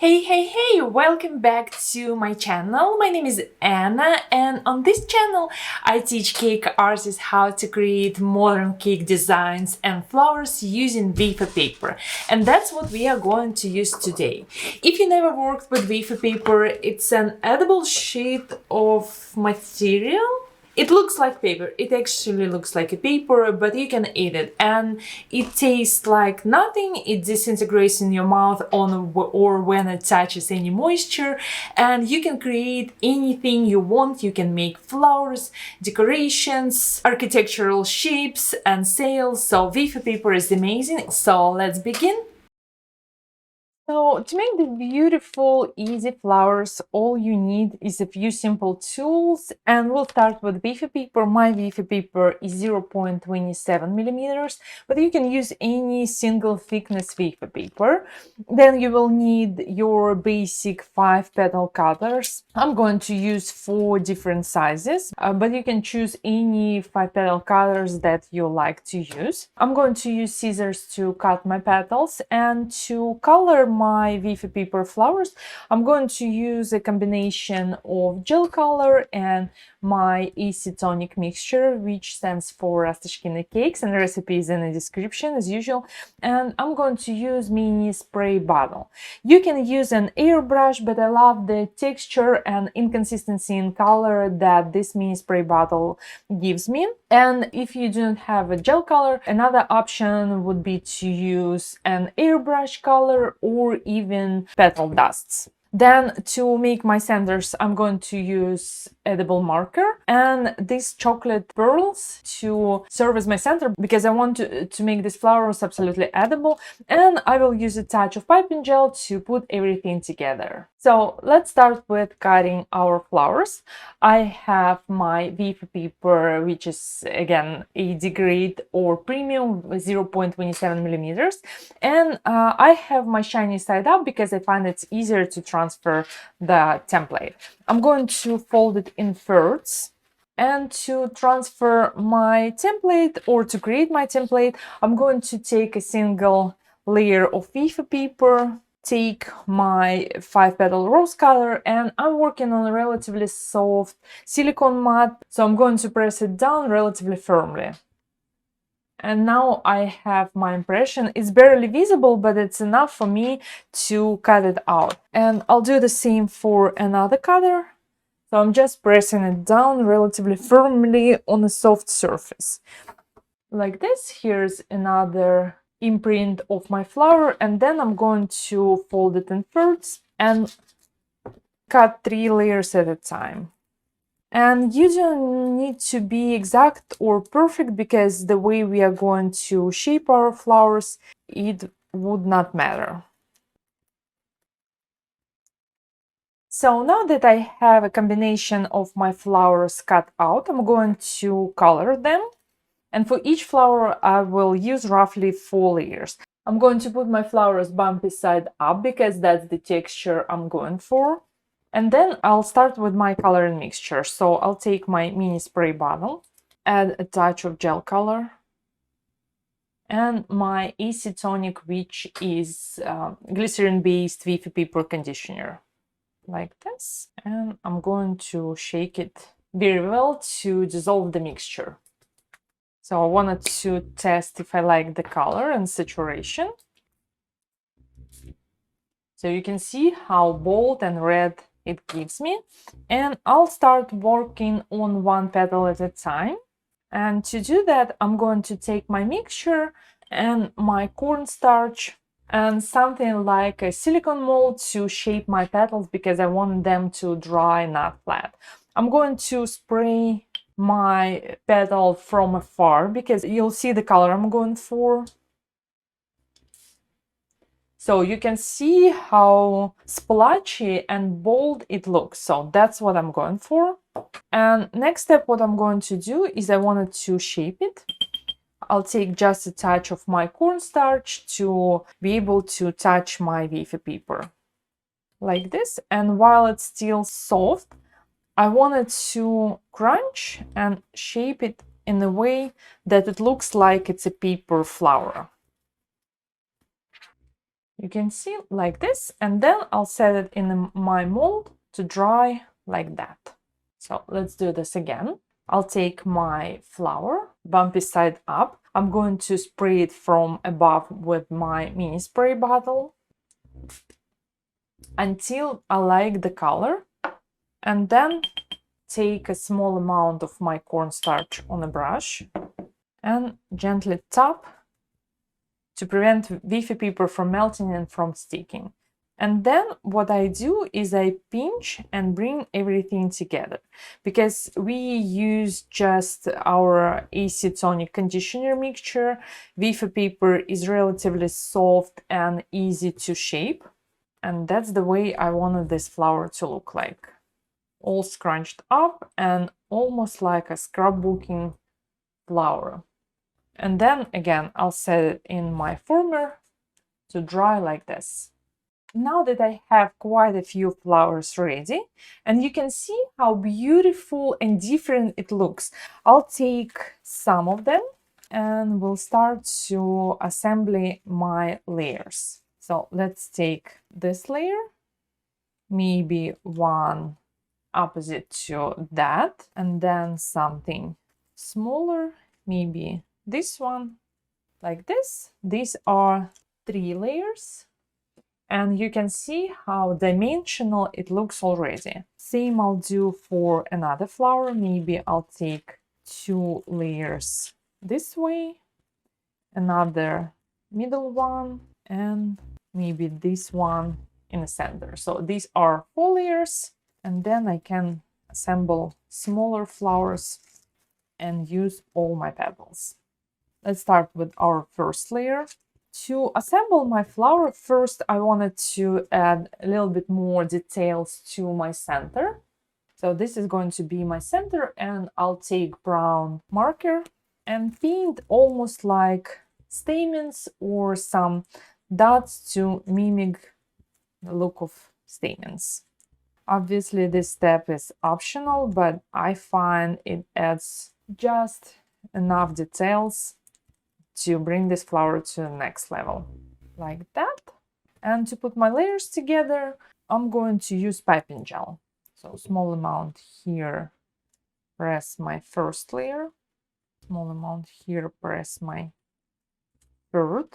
Hey, welcome back to my channel. My name is Anna, and on this channel I teach cake artists how to create modern cake designs and flowers using wafer paper. And that's what we are going to use today. If you never worked with wafer paper, it's an edible sheet of material. It looks like paper. It actually looks like a paper, but you can eat it. And it tastes like nothing. It disintegrates in your mouth or when it touches any moisture. And you can create anything you want. You can make flowers, decorations, architectural shapes, and sails. So wafer paper is amazing. So let's begin. So to make the beautiful, easy flowers, all you need is a few simple tools, and we'll start with wafer paper. My wafer paper is 0.27 millimeters, but you can use any single thickness wafer paper. Then you will need your basic 5-petal cutters. I'm going to use 4 different sizes, but you can choose any 5-petal cutters that you like to use. I'm going to use scissors to cut my petals, and to color my wafer paper flowers, I'm going to use a combination of gel color and my acetonic mixture, which stands for Rastashkina cakes, and the recipe is in the description as usual. And I'm going to use mini spray bottle. You can use an airbrush, but I love the texture and inconsistency in color that this mini spray bottle gives me. And if you don't have a gel color, another option would be to use an airbrush color or even petal dusts. Then to make my centers, I'm going to use edible marker and these chocolate pearls to serve as my center, because I want to make these flowers absolutely edible. And I will use a touch of piping gel to put everything together. So let's start with cutting our flowers. I have my wafer paper, which is again AD grade or premium 0.27 millimeters. And I have my shiny side up because I find it's easier to transfer the template. I'm going to fold it in thirds. And to transfer my template, or to create my template, I'm going to take a single layer of wafer paper, take my 5-petal rose color, and I'm working on a relatively soft silicone mat, so I'm going to press it down relatively firmly. And now I have my impression. It's barely visible, but it's enough for me to cut it out. And I'll do the same for another color. So I'm just pressing it down relatively firmly on a soft surface. Like this. Here's another imprint of my flower, and then I'm going to fold it in thirds and cut 3 layers at a time. And you don't need to be exact or perfect, because the way we are going to shape our flowers, it would not matter. So now that I have a combination of my flowers cut out, I'm going to color them. And for each flower, I will use roughly 4 layers. I'm going to put my flowers bumpy side up because that's the texture I'm going for. And then I'll start with my coloring mixture. So I'll take my mini spray bottle, add a touch of gel color, and my acetonic, which is glycerin-based wafer paper conditioner. Like this. And I'm going to shake it very well to dissolve the mixture. So I wanted to test if I like the color and saturation. So you can see how bold and red it gives me. And I'll start working on 1 petal at a time. And to do that, I'm going to take my mixture and my cornstarch and something like a silicone mold to shape my petals, because I want them to dry, not flat. I'm going to spray my petal from afar, because you'll see the color I'm going for. So you can see how splotchy and bold it looks. So that's what I'm going for. And next step, what I'm going to do is I wanted to shape it. I'll take just a touch of my cornstarch to be able to touch my wafer paper. Like this. And while it's still soft, I wanted to crunch and shape it in a way that it looks like it's a paper flower. You can see like this, and then I'll set it in my mold to dry like that. So let's do this again. I'll take my flower, bumpy side up. I'm going to spray it from above with my mini spray bottle until I like the color, and then take a small amount of my cornstarch on a brush and gently tap to prevent Wafer paper from melting and from sticking. And then what I do is I pinch and bring everything together, because we use just our acetonic conditioner mixture. Wafer paper is relatively soft and easy to shape, and that's the way I wanted this flower to look like. All scrunched up and almost like a scrapbooking flower. And then again, I'll set it in my former to dry like this. Now that I have quite a few flowers ready, and you can see how beautiful and different it looks, I'll take some of them and we'll start to assemble my layers. So let's take this layer, maybe one opposite to that, and then something smaller, maybe this one, like this. These are 3 layers, and you can see how dimensional it looks already. Same I'll do for another flower. Maybe I'll take 2 layers this way, another middle one, and maybe this one in the center. So these are 4 layers, and then I can assemble smaller flowers and use all my petals. Let's start with our first layer. To assemble my flower, first I wanted to add a little bit more details to my center. So this is going to be my center, and I'll take brown marker and paint almost like stamens or some dots to mimic the look of stamens. Obviously this step is optional, but I find it adds just enough details to bring this flower to the next level, like that. And to put my layers together, I'm going to use piping gel. So small amount here, press my first layer, small amount here, press my third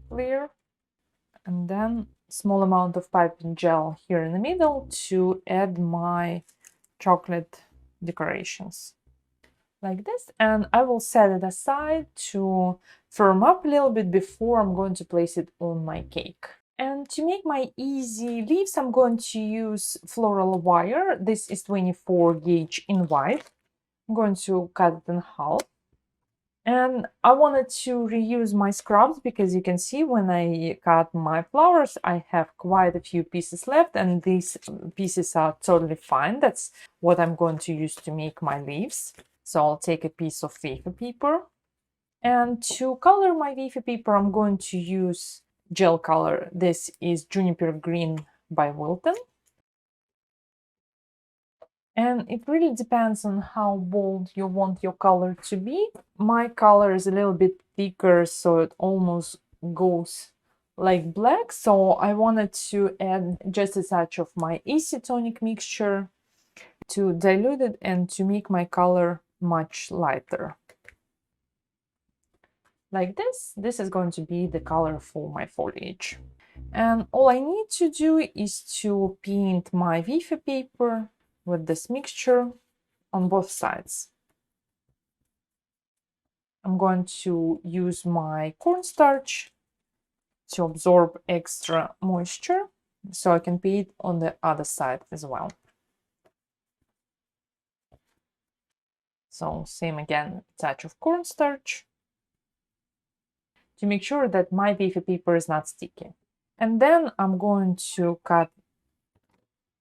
layer, and then small amount of piping gel here in the middle to add my chocolate decorations. Like this, and I will set it aside to firm up a little bit before I'm going to place it on my cake. And to make my easy leaves, I'm going to use floral wire. This is 24 gauge in white. I'm going to cut it in half. And I wanted to reuse my scraps because you can see when I cut my flowers, I have quite a few pieces left, and these pieces are totally fine. That's what I'm going to use to make my leaves. So I'll take a piece of wafer paper, and to color my wafer paper, I'm going to use gel color. This is Juniper Green by Wilton. And it really depends on how bold you want your color to be. My color is a little bit thicker, so it almost goes like black. So I wanted to add just a touch of my acetonic mixture to dilute it and to make my color much lighter. Like this. This is going to be the color for my foliage. And all I need to do is to paint my wafer paper with this mixture on both sides. I'm going to use my cornstarch to absorb extra moisture so I can paint on the other side as well. So same again, touch of cornstarch to make sure that my wafer paper is not sticky. And then I'm going to cut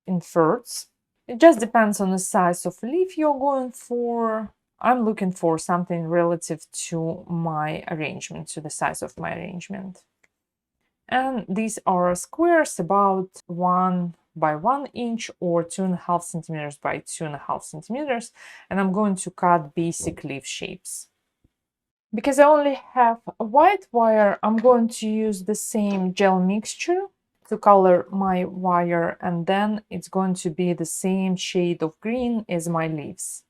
in thirds. It just depends on the size of leaf you're going for. I'm looking for something relative to my arrangement, to the size of my arrangement. And these are squares about 1 by 1 inch or 2.5 centimeters by 2.5 centimeters. And I'm going to cut basic leaf shapes. Because I only have a white wire, I'm going to use the same gel mixture to color my wire, and then it's going to be the same shade of green as my leaves.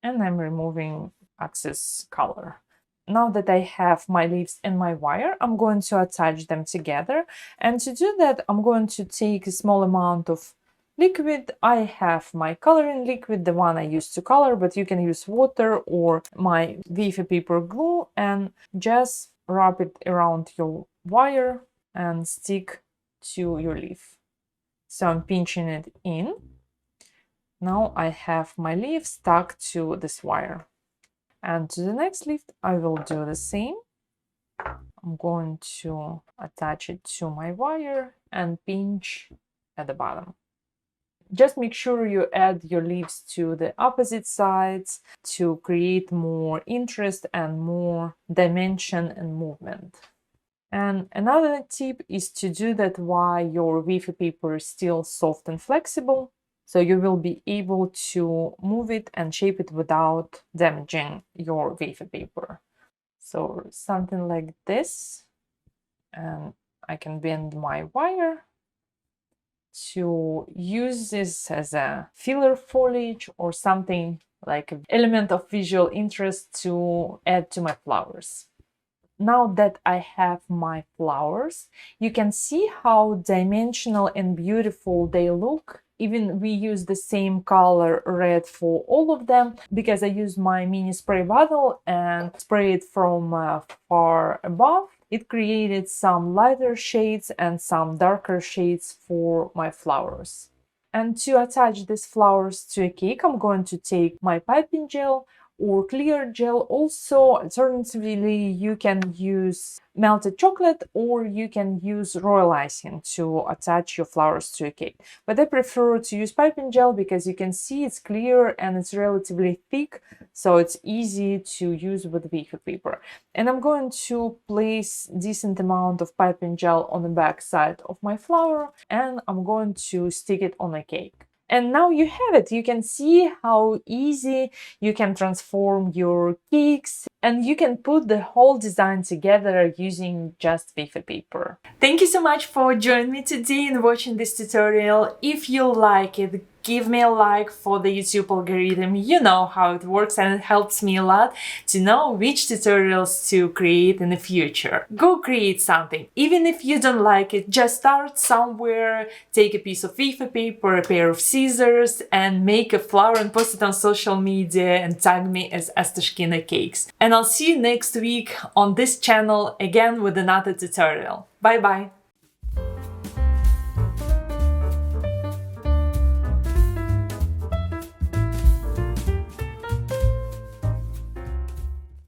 And I'm removing excess color. Now that I have my leaves and my wire, I'm going to attach them together. And to do that, I'm going to take a small amount of liquid. I have my coloring liquid, the one I used to color, but you can use water or my Wafer paper glue, and just wrap it around your wire and stick to your leaf. So I'm pinching it in. Now I have my leaf stuck to this wire. And to the next leaf, I will do the same. I'm going to attach it to my wire and pinch at the bottom. Just make sure you add your leaves to the opposite sides to create more interest and more dimension and movement. And another tip is to do that while your Wafer paper is still soft and flexible, so you will be able to move it and shape it without damaging your Wafer paper. So something like this, and I can bend my wire to use this as a filler foliage or something like an element of visual interest to add to my flowers. Now that I have my flowers, you can see how dimensional and beautiful they look. Even we use the same color red for all of them, because I use my mini spray bottle and spray it from far above. It created some lighter shades and some darker shades for my flowers. And to attach these flowers to a cake, I'm going to take my piping gel or clear gel. Also, alternatively, you can use melted chocolate or you can use royal icing to attach your flowers to a cake. But I prefer to use piping gel because you can see it's clear and it's relatively thick, so it's easy to use with Wafer paper. And I'm going to place decent amount of piping gel on the back side of my flower, and I'm going to stick it on a cake. And now you have it. You can see how easy you can transform your cakes, and you can put the whole design together using just Wafer paper. Thank you so much for joining me today and watching this tutorial. If you like it, give me a like for the YouTube algorithm. You know how it works, and it helps me a lot to know which tutorials to create in the future. Go create something. Even if you don't like it, just start somewhere, take a piece of Wafer paper, a pair of scissors, and make a flower and post it on social media and tag me as Astashkina Cakes. And I'll see you next week on this channel again with another tutorial. Bye bye!